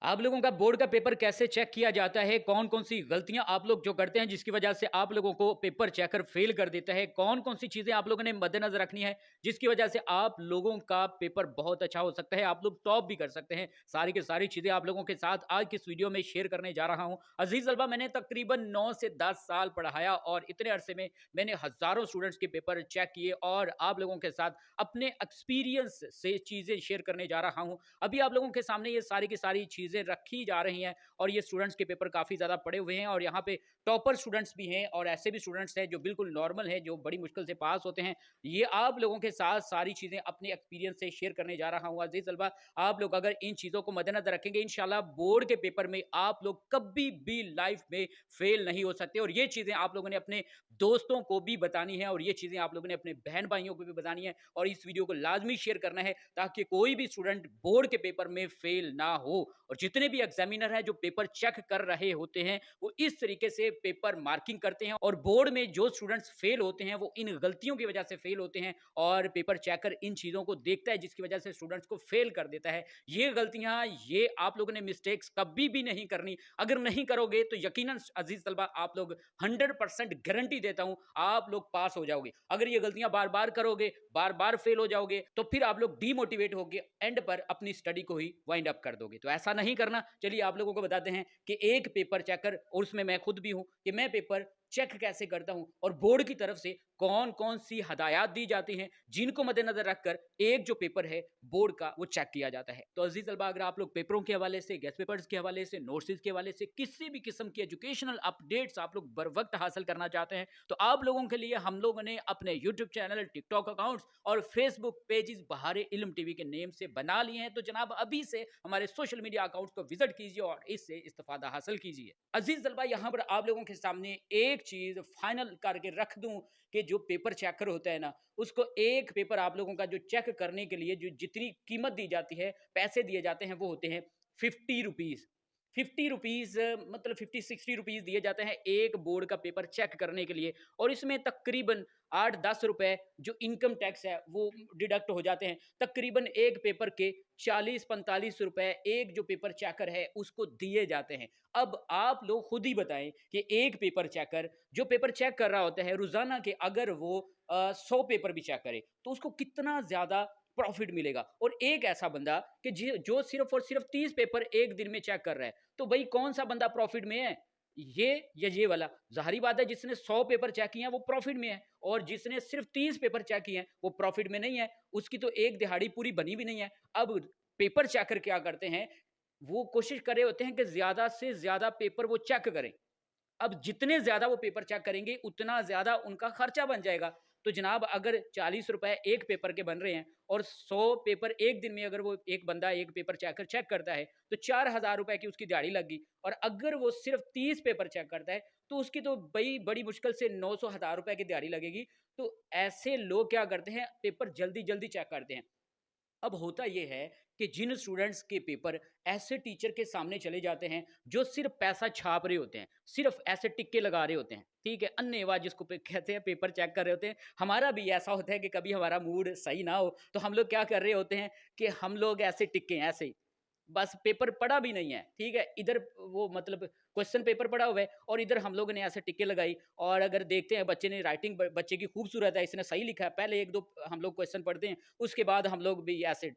आप लोगों का बोर्ड का पेपर कैसे चेक किया जाता है? कौन-कौन सी गलतियाँ आप लोग जो करते हैं जिसकी वजह से आप लोगों को पेपर चेकर फ़ेल कर देता है? कौन-कौन सी चीज़ें आप लोगों ने मद्देनज़र रखनी है जिसकी वजह से आप लोगों का पेपर बहुत अच्छा हो सकता है, आप लोग टॉप भी कर सकते हैं? सारी की सारी चीज़ें आप लोगों के साथ आज की इस वीडियो में शेयर करने जा रहा हूँ। अज़ीज़ तलबा, मैंने तकरीबन 9 से 10 साल पढ़ाया और इतने अरसे में मैंने हज़ारों स्टूडेंट्स के पेपर चेक किए और आप लोगों के साथ अपने एक्सपीरियंस से चीज़ें शेयर करने जा रहा हूँ। अभी आप लोगों के सामने ये सारी की सारी चीज़ें रखी जा रही हैं और ये स्टूडेंट्स के पेपर काफ़ी ज़्यादा पड़े हुए हैं और यहाँ पे टॉपर स्टूडेंट्स भी हैं और ऐसे भी स्टूडेंट्स हैं जो बिल्कुल नॉर्मल हैं, जो बड़ी मुश्किल से पास होते हैं। ये आप लोगों के साथ सारी चीज़ें अपने एक्सपीरियंस से शेयर करने जा रहा हूँ। अज़ीज़ तलबा, आप लोग अगर इन चीज़ों को मद्देनज़र रखेंगे, इंशाल्लाह बोर्ड के पेपर में आप लोग कभी भी लाइफ में फेल नहीं हो सकते और ये चीज़ें आप लोगों ने अपने दोस्तों को भी बतानी है और ये चीज़ें आप लोगों ने अपने बहन-भाइयों को भी बतानी है और इस वीडियो को लाज़मी शेयर करना है ताकि कोई भी स्टूडेंट बोर्ड के पेपर में फेल ना हो। और जितने भी एग्जामिनर हैं जो पेपर चेक कर रहे होते हैं, वो इस तरीके से पेपर मार्किंग करते हैं और बोर्ड में जो स्टूडेंट्स फेल होते हैं वो इन गलतियों की वजह से फेल होते हैं और पेपर चेकर इन चीज़ों को देखता है जिसकी वजह से स्टूडेंट्स को फेल कर देता है। ये गलतियाँ, ये आप लोगों ने मिस्टेक्स कभी भी नहीं करनी। अगर नहीं करोगे तो यकीनन अज़ीज़ तलबा, आप लोग 100% गारंटी देता हूँ, आप लोग पास हो जाओगे। अगर ये गलतियाँ बार-बार करोगे, बार-बार फेल हो जाओगे, तो फिर आप लोग डीमोटिवेट होके एंड पर अपनी स्टडी को ही वाइंड अप कर दोगे। तो ऐसा नहीं करना। चलिए आप लोगों को बताते हैं कि एक पेपर चेकर, और उसमें मैं खुद भी हूँ, कि मैं पेपर चेक कैसे करता हूँ और बोर्ड की तरफ से कौन-कौन सी हदायत दी जाती हैं, जिनको मद्देनज़र रखकर एक जो पेपर है बोर्ड का वो चेक किया जाता है। तो अज़ीज़ तलबा, अगर आप लोग पेपरों के हवाले से, गेस्ट पेपर्स के हवाले से, नोट्स के हवाले से किसी भी किस्म की एजुकेशनल अपडेट्स आप लोग बर वक़्त हासिल करना चाहते हैं, तो आप लोगों के लिए हम लोगों ने अपने यूट्यूब चैनल, टिकटॉक अकाउंट्स और फेसबुक पेजेस बहारे इल्म टीवी के नेम से बना लिए हैं। तो जनाब, अभी से हमारे सोशल मीडिया अकाउंट्स को विजिट कीजिए और इससे इस्तिफादा हासिल कीजिए। अज़ीज़ तलबा, यहाँ पर आप लोगों के सामने एक चीज़ फाइनल करके रख दूँ कि जो पेपर चेकर होता है ना, उसको एक पेपर आप लोगों का जो चेक करने के लिए जो जितनी कीमत दी जाती है, पैसे दिए जाते हैं, वो होते हैं 50 रुपीज़। 50 रुपीज़ मतलब 50-60 रुपीज़ दिए जाते हैं एक बोर्ड का पेपर चेक करने के लिए और इसमें तकरीबन 8-10 रुपए जो इनकम टैक्स है वो डिडक्ट हो जाते हैं। तकरीबन एक पेपर के 40-45 रुपए एक जो पेपर चेकर है उसको दिए जाते हैं। अब आप लोग खुद ही बताएँ कि एक पेपर चेकर जो पेपर चेक कर रहा होता है रोज़ाना के, अगर वो 100 पेपर भी चेक करे, तो उसको कितना ज़्यादा प्रॉफ़िट मिलेगा। और एक ऐसा बंदा कि जो सिर्फ़ और सिर्फ़ 30 पेपर एक दिन में चेक कर रहा है, तो भई कौन-सा बंदा प्रॉफ़िट में है? ये या ये वाला? ज़ाहिर-सी बात है, जिसने 100 पेपर चेक किए हैं वो प्रॉफ़िट में है और जिसने सिर्फ़ 30 पेपर चेक किए हैं वो प्रॉफ़िट में नहीं है। उसकी तो एक दिहाड़ी पूरी बनी भी नहीं है। अब पेपर चेकर क्या करते हैं, वो कोशिश कर रहे होते हैं कि ज़्यादा से ज़्यादा पेपर वो चेक करें। अब जितने ज़्यादा वो पेपर चेक करेंगे, उतना ज़्यादा उनका खर्चा बन जाएगा। तो जनाब, अगर 40 रुपए एक पेपर के बन रहे हैं और 100 पेपर एक दिन में अगर वो एक बंदा एक पेपर चेक करता है, तो 4000 रुपए की उसकी दिहाड़ी लग गई और अगर वो सिर्फ़ 30 पेपर चेक करता है, तो उसकी तो भई बड़ी मुश्किल से 900 हज़ार रुपए की दिहाड़ी लगेगी। तो ऐसे लोग क्या करते हैं, पेपर जल्दी-जल्दी चेक करते हैं। अब होता ये है कि जिन स्टूडेंट्स के पेपर ऐसे टीचर के सामने चले जाते हैं जो सिर्फ पैसा छाप रहे होते हैं, सिर्फ ऐसे टिक्के लगा रहे होते हैं, ठीक है, अन्नेवा जिसको कहते हैं, पेपर चेक कर रहे होते हैं। हमारा भी ऐसा होता है कि कभी हमारा मूड सही ना हो तो हम लोग क्या कर रहे होते हैं कि हम लोग ऐसे टिक्के हैं, ऐसे ही बस पेपर पढ़ा भी नहीं है, ठीक है, इधर वो मतलब क्वेश्चन पेपर पड़ा हुआ है और इधर हम लोगों ने ऐसे टिक्के लगाई और अगर देखते हैं बच्चे ने राइटिंग बच्चे की खूबसूरत है, इसने सही लिखा है, पहले एक दो हम लोग क्वेश्चन पढ़ते हैं, उसके बाद हम लोग भी ऐसे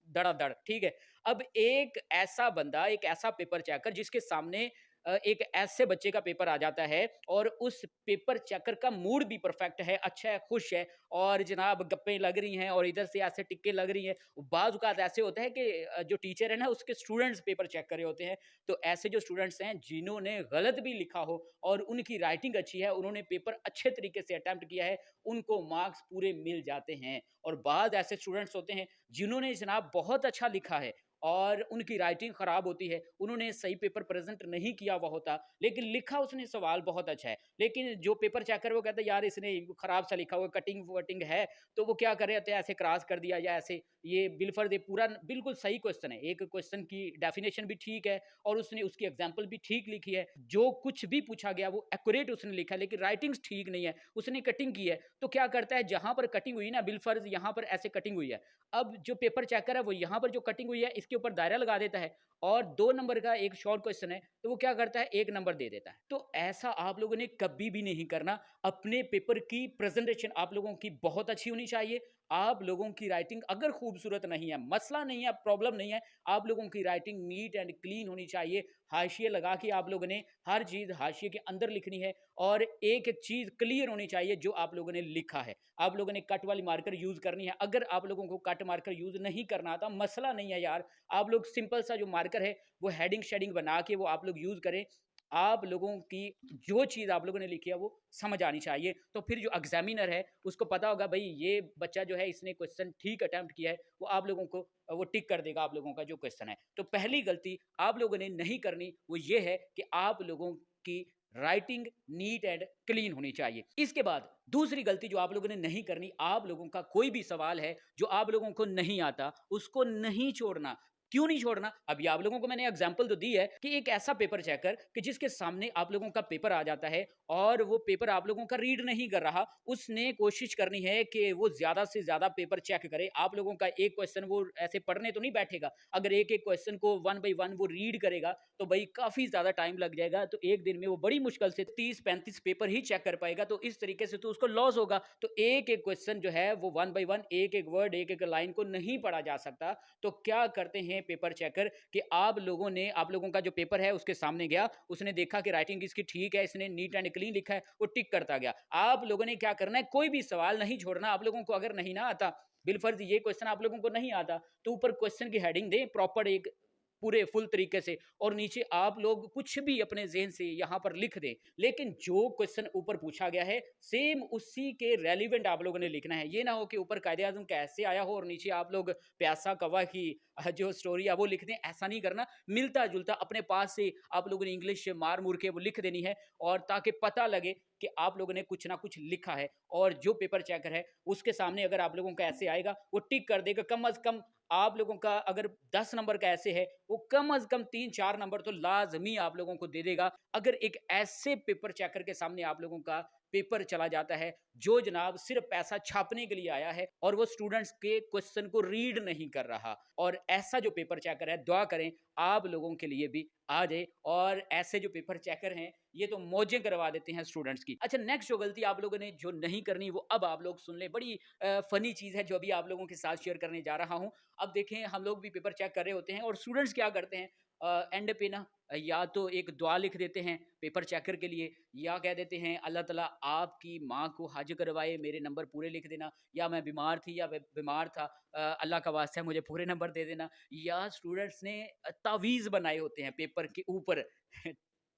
धड़ाधड़, ठीक है। अब एक ऐसा बंदा, एक ऐसा पेपर चेकर जिसके सामने एक ऐसे बच्चे का पेपर आ जाता है और उस पेपर चेकर का मूड भी परफेक्ट है, अच्छा है, खुश है और जनाब गप्पें लग रही हैं और इधर से ऐसे टिक्के लग रही हैं। बाज़ औक़ात ऐसे होता है कि जो टीचर है ना, उसके स्टूडेंट्स पेपर चेक कर रहे होते हैं। तो ऐसे जो स्टूडेंट्स हैं जिन्होंने गलत भी लिखा हो और उनकी राइटिंग अच्छी है, उन्होंने पेपर अच्छे तरीके से अटेम्प्ट किया है, उनको मार्क्स पूरे मिल जाते हैं। और बाद ऐसे स्टूडेंट्स होते हैं जिन्होंने जनाब बहुत अच्छा लिखा है और उनकी राइटिंग ख़राब होती है, उन्होंने सही पेपर प्रेज़ेंट नहीं किया हुआ होता, लेकिन लिखा उसने सवाल बहुत अच्छा है। लेकिन जो पेपर चेकर है वो कहता है यार इसने ख़राब सा लिखा हुआ है, कटिंग-वटिंग है, तो वो क्या कर रहे होते हैं, ऐसे क्रॉस कर दिया या ऐसे ये बिलफ़र्ज़, ये पूरा बिल्कुल सही क्वेश्चन है। एक क्वेश्चन की डेफ़िनेशन भी ठीक है और उसने उसकी एग्ज़ाम्पल भी ठीक लिखी है। जो कुछ भी पूछा गया वो एक्यूरेट उसने लिखा है, लेकिन राइटिंग्स ठीक नहीं है, उसने कटिंग की है। तो क्या करता है, जहाँ पर कटिंग हुई ना, बिलफ़र्ज़ यहाँ पर ऐसे कटिंग हुई है। अब जो पेपर चेकर है वो यहाँ पर जो कटिंग हुई है इसके उसके ऊपर दायरा लगा देता है और 2 नंबर का एक शॉर्ट क्वेश्चन है तो वो क्या करता है 1 नंबर दे देता है। तो ऐसा आप लोगों ने कभी भी नहीं करना। अपने पेपर की प्रेजेंटेशन आप लोगों की बहुत अच्छी होनी चाहिए। आप लोगों की राइटिंग अगर खूबसूरत नहीं है, मसला नहीं है, प्रॉब्लम नहीं है, आप लोगों की राइटिंग नीट एंड क्लीन होनी चाहिए। हाशिए लगा के आप लोगों ने हर चीज़ हाशिए के अंदर लिखनी है और एक-एक चीज़ क्लियर होनी चाहिए जो आप लोगों ने लिखा है। आप लोगों ने कट वाली मार्कर यूज़ करनी है। अगर आप लोगों को कट मार्कर यूज़ नहीं करना आता, मसला नहीं है यार। आप लोग सिंपल सा जो मार्कर है, वो हेडिंग शेडिंग बना के वो आप लोग यूज़ करें। आप लोगों की जो चीज़ आप लोगों ने लिखी है वो समझ आनी चाहिए। तो फिर जो एग्ज़ामिनर है उसको पता होगा भई ये बच्चा जो है इसने क्वेश्चन ठीक अटेम्प्ट किया है, वो आप लोगों को वो टिक कर देगा आप लोगों का जो क्वेश्चन है। तो पहली गलती आप लोगों ने नहीं करनी वो ये है कि आप लोगों की राइटिंग नीट एंड क्लीन होनी चाहिए। इसके बाद दूसरी गलती जो आप लोगों ने नहीं करनी, आप लोगों का कोई भी सवाल है जो आप लोगों को नहीं आता, उसको नहीं छोड़ना। क्यों नहीं छोड़ना? अभी आप लोगों को मैंने एग्जांपल तो दी है कि एक ऐसा पेपर चेकर कि जिसके सामने आप लोगों का पेपर आ जाता है और वो पेपर आप लोगों का रीड नहीं कर रहा, उसने कोशिश करनी है कि वो ज्यादा से ज्यादा पेपर चेक करे। आप लोगों का एक क्वेश्चन वो ऐसे पढ़ने तो नहीं बैठेगा। अगर एक एक क्वेश्चन को 1 बाय 1 वो रीड करेगा तो भाई काफी ज्यादा टाइम लग जाएगा। तो एक दिन में वो बड़ी मुश्किल से 30-35 पेपर ही चेक कर पाएगा। तो इस तरीके से तो उसको लॉस होगा। तो एक एक क्वेश्चन जो है वो 1 बाय 1 एक एक वर्ड एक एक लाइन को नहीं पढ़ा जा सकता। तो क्या करते हैं पेपर चेकर कि आप लोगों का जो पेपर है उसके सामने गया, उसने देखा कि राइटिंग इसकी ठीक है, इसने नीट एंड क्लीन लिखा है, वो टिक करता गया। आप लोगों ने क्या करना है, कोई भी सवाल नहीं छोड़ना। आप लोगों को अगर नहीं ना आता, बिलफर्ज ये क्वेश्चन आप लोगों को नहीं आता, तो ऊपर क्वेश्चन की हेडिंग दें प्रॉपर एक पूरे फुल तरीके से और नीचे आप लोग कुछ भी अपने ज़हन से यहाँ पर लिख दें। लेकिन जो क्वेश्चन ऊपर पूछा गया है सेम उसी के रेलिवेंट आप लोगों ने लिखना है। ये ना हो कि ऊपर कायदे आज़म कैसे आया हो और नीचे आप लोग प्यासा कौवा की जो स्टोरी है वो लिख दें। ऐसा नहीं करना। मिलता-जुलता अपने पास से आप लोगों ने इंग्लिश मार-मुर के वो लिख देनी है और ताकि पता लगे कि आप लोगों ने कुछ ना कुछ लिखा है। और जो पेपर चेकर है उसके सामने अगर आप लोगों का ऐसे आएगा, वो टिक कर देगा। कम अज़ कम आप लोगों का अगर 10 नंबर का ऐसे है, वो कम अज़ कम 3-4 नंबर तो लाज़मी आप लोगों को दे देगा। अगर एक ऐसे पेपर चेकर के सामने आप लोगों का पेपर चला जाता है, जो जनाब सिर्फ़ पैसा छापने के लिए आया है और वो स्टूडेंट्स के क्वेश्चन को रीड नहीं कर रहा, और ऐसा जो पेपर चेकर है, दुआ करें आप लोगों के लिए भी आ जाए। और ऐसे जो पेपर चेकर हैं, ये तो मौजें करवा देते हैं स्टूडेंट्स की। अच्छा, नेक्स्ट जो गलती आप लोगों ने जो नहीं करनी, वो अब आप लोग सुन लें। बड़ी फ़नी चीज़ है जो अभी आप लोगों के साथ शेयर करने जा रहा हूँ। अब देखें, हम लोग भी पेपर चेक कर रहे होते हैं और स्टूडेंट्स क्या करते हैं, एंड पे ना या तो एक दुआ लिख देते हैं पेपर चेकर के लिए, या कह देते हैं अल्लाह ताला आपकी माँ को हज करवाए, मेरे नंबर पूरे लिख देना, या मैं बीमार थी या बीमार था, अल्लाह का वास्ता है मुझे पूरे नंबर दे देना। या स्टूडेंट्स ने तावीज़ बनाए होते हैं पेपर के ऊपर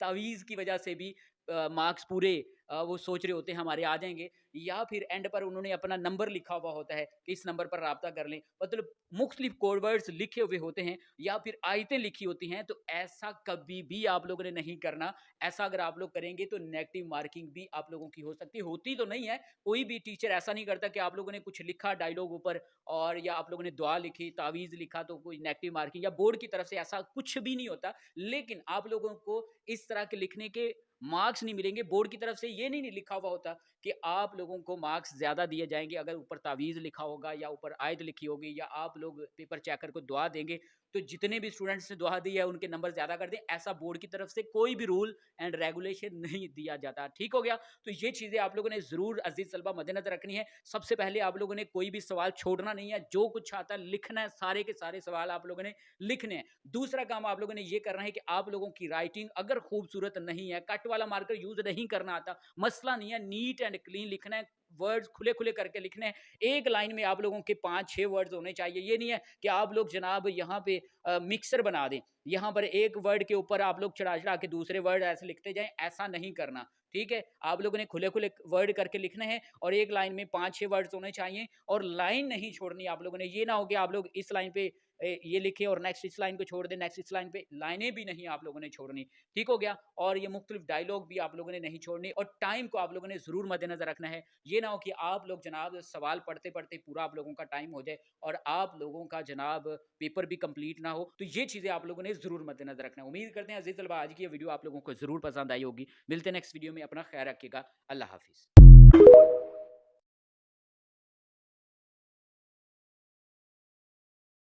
तावीज़ की वजह से भी मार्क्स पूरे वो सोच रहे होते हैं हमारे आ जाएँगे, या फिर एंड पर उन्होंने अपना नंबर लिखा हुआ होता है कि इस नंबर पर राब्ता कर लें। मतलब मुख्तलिफ कोड वर्ड्स लिखे हुए होते हैं या फिर आयतें लिखी होती हैं। तो ऐसा कभी भी आप लोगों ने नहीं करना। ऐसा अगर आप लोग करेंगे तो नेगेटिव मार्किंग भी आप लोगों की हो सकती है। होती तो नहीं है, कोई भी टीचर ऐसा नहीं करता कि आप लोगों ने कुछ लिखा डायलॉग ऊपर और या आप लोगों ने दुआ लिखी, तावीज़ लिखा तो कोई नेगेटिव मार्किंग, या बोर्ड की तरफ से ऐसा कुछ भी नहीं होता। लेकिन आप लोगों को इस तरह के लिखने के मार्क्स नहीं मिलेंगे। बोर्ड की तरफ से ये नहीं लिखा हुआ होता कि आप लोगों को मार्क्स ज़्यादा दिए जाएँगे अगर ऊपर तावीज़ लिखा होगा या ऊपर आयत लिखी होगी, या आप लोग पेपर चेकर को दुआ देंगे तो जितने भी स्टूडेंट्स ने दुआ दी है उनके नंबर ज़्यादा कर दें। ऐसा बोर्ड की तरफ से कोई भी रूल एंड रेगुलेशन नहीं दिया जाता। ठीक हो गया? तो ये चीज़ें आप लोगों ने ज़रूर अज़ीज़ तलबा मद्देनज़र रखनी है। सबसे पहले आप लोगों ने कोई भी सवाल छोड़ना नहीं है। जो कुछ आता है लिखना है, सारे के सारे सवाल आप लोगों ने लिखने हैं। दूसरा काम आप लोगों ने ये करना है कि आप लोगों की राइटिंग अगर खूबसूरत नहीं है, कट वाला मार्कर यूज़ नहीं करना आता, मसला नहीं है, नीट एंड क्लीन लिखना है, वर्ड्स खुले-खुले करके लिखने हैं। एक लाइन में आप लोगों के 5-6 वर्ड्स होने चाहिए। ये नहीं है कि आप लोग जनाब यहाँ पे मिक्सर बना दें। यहाँ पर एक वर्ड के ऊपर आप लोग चढ़ा-चढ़ा के दूसरे वर्ड ऐसे लिखते जाएँ, ऐसा नहीं करना। ठीक है? आप लोगों ने खुले-खुले वर्ड करके लिखने हैं और एक लाइन में 5-6 वर्ड्स होने चाहिए और लाइन नहीं छोड़नी आप लोगों ने। ये ना हो कि आप लोग इस लाइन पे ये लिखे और नेक्स्ट इस लाइन को छोड़ दें, नेक्स्ट इस लाइन पे, लाइनें भी नहीं आप लोगों ने छोड़नी। ठीक हो गया? और ये मुख्तलिफ डायलॉग भी आप लोगों ने नहीं छोड़ने और टाइम को आप लोगों ने ज़रूर मद्देनज़र रखना है। ये ना हो कि आप लोग जनाब सवाल पढ़ते-पढ़ते पूरा आप लोगों का टाइम हो जाए और आप लोगों का जनाब पेपर भी कंप्लीट ना हो। तो ये चीज़ें आप लोगों ने ज़रूर मद्देनज़र रखना है। उम्मीद करते हैं अज़ीज़ तलबा आज की ये वीडियो आप लोगों को ज़रूर पसंद आई होगी। मिलते हैं नेक्स्ट वीडियो में, अपना ख़्याल रखिएगा। अल्लाह हाफ़िज़।